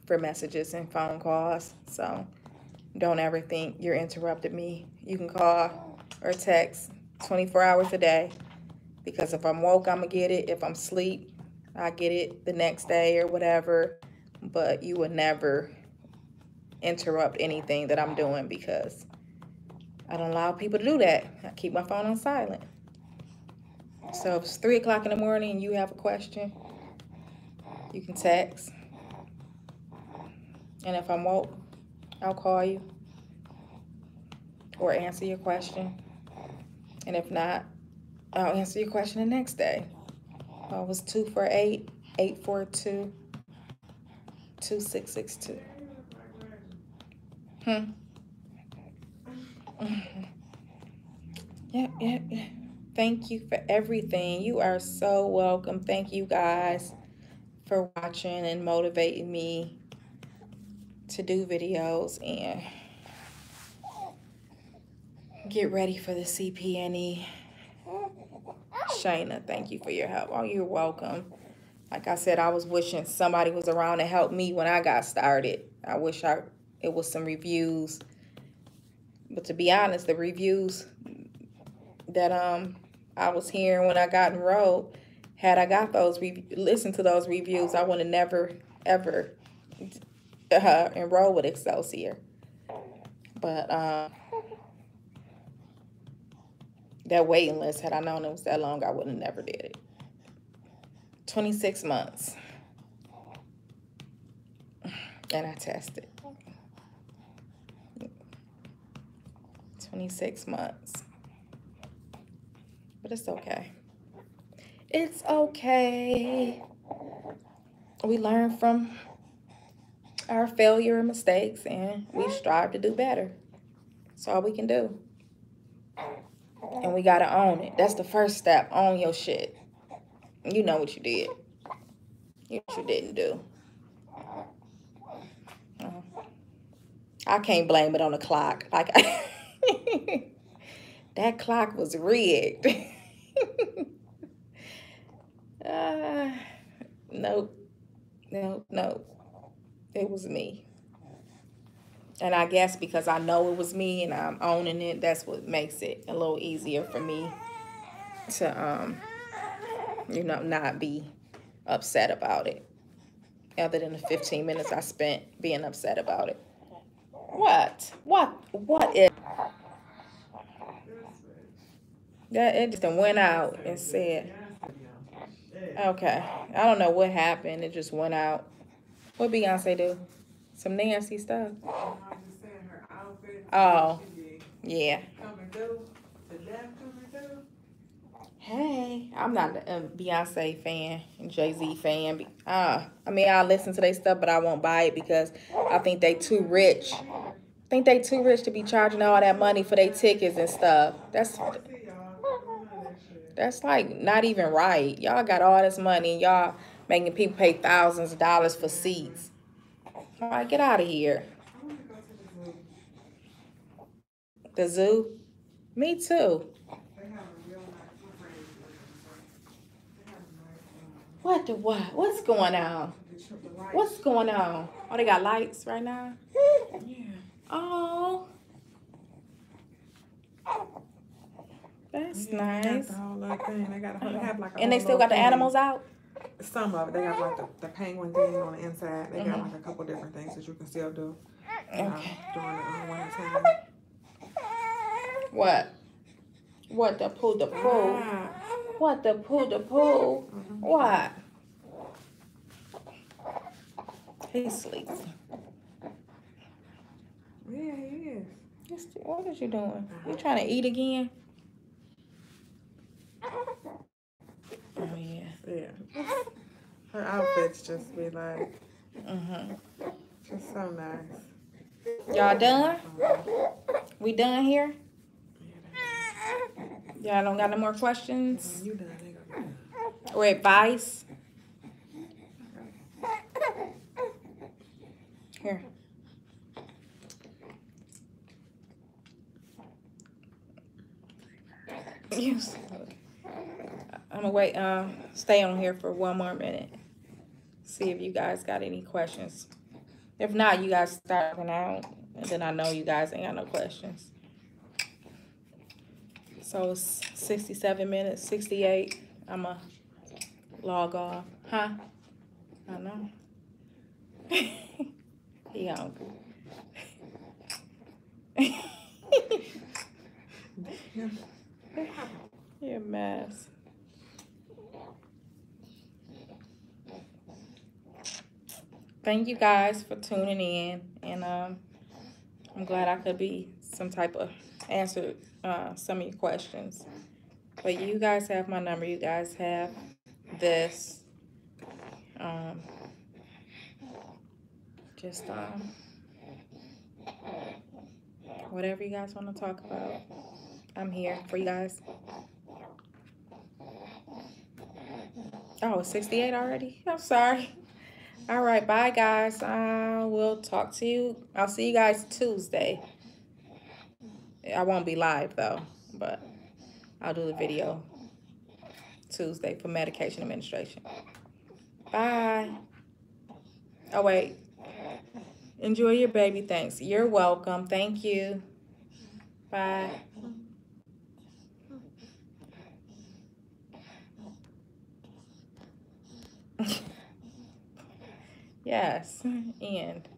for messages and phone calls. So don't ever think you're interrupting me. You can call or text 24 hours a day, because if I'm woke, I'm going to get it. If I'm asleep, I get it the next day or whatever. But you would never interrupt anything that I'm doing, because I don't allow people to do that. I keep my phone on silent. So if it's 3 o'clock in the morning and you have a question, you can text. And if I'm woke, I'll call you or answer your question. And if not, I'll answer your question the next day. It was 248-842-2662. Yep. Thank you for everything. You are so welcome. Thank you guys for watching and motivating me to do videos and get ready for the CPNE. Shayna, thank you for your help. Oh, you're welcome. Like I said, I was wishing somebody was around to help me when I got started. I wish it was some reviews. But to be honest, the reviews that I was hearing when I got enrolled, had I got those, listened to those reviews, I would have never, ever enrolled with Excelsior. But that waiting list, had I known it was that long, I would have never did it. 26 months. And I tested. 26 months. But it's okay. It's okay. We learn from our failure and mistakes, and we strive to do better. That's all we can do. And we got to own it. That's the first step. Own your shit. You know what you did. You know what you didn't do. I can't blame it on the clock. Like, that clock was rigged. Nope. It was me. And I guess because I know it was me and I'm owning it, that's what makes it a little easier for me to, not be upset about it, other than the 15 minutes I spent being upset about it. What? What is that? It just went out and said, okay. I don't know what happened. It just went out. What Beyonce do? Some nasty stuff. No, I'm just saying her outfit. Oh, She be yeah. coming through. The death coming through. Hey, I'm not a Beyonce fan and Jay-Z fan. I mean, I listen to their stuff, but I won't buy it because I think they too rich. I think they too rich to be charging all that money for their tickets and stuff. That's like not even right. Y'all got all this money and y'all making people pay thousands of dollars for seats. All right, get out of here. I want to go to The zoo? Me too. They have a real nice friend. They have a nice. What? What's going on? What's going on? Oh, they got lights right now? Yeah. Oh. That's nice. They got the whole little thing. They have like a And they whole still got the little animals thing. out? Some of it. They got like the penguin thing on the inside. They got like a couple different things that you can still do during the winter time. What? What the poo? Ah. What the poo? What? He's sleeping. Yeah, he is. What is you doing? You trying to eat again? Oh yeah. Yeah. Her outfits just be like, just so nice. Y'all done? We done here? Y'all don't got no more questions? You done, they gonna be done. Or advice? Here. Yes. I'm gonna wait, stay on here for one more minute. See if you guys got any questions. If not, you guys start talking out, and then I know you guys ain't got no questions. So it's 67 minutes, 68. I'ma log off. Huh? I know. He hungry. You're a mess. Thank you guys for tuning in, and I'm glad I could be some type of answer some of your questions. But you guys have my number. You guys have this. Just whatever you guys want to talk about, I'm here for you guys. Oh, it's 68 already? I'm sorry. All right, bye guys. I will talk to you. I'll see you guys Tuesday. I won't be live though, but I'll do the video Tuesday for medication administration. Bye. Oh wait. Enjoy your baby. Thanks. You're welcome. Thank you. Bye. Yes. And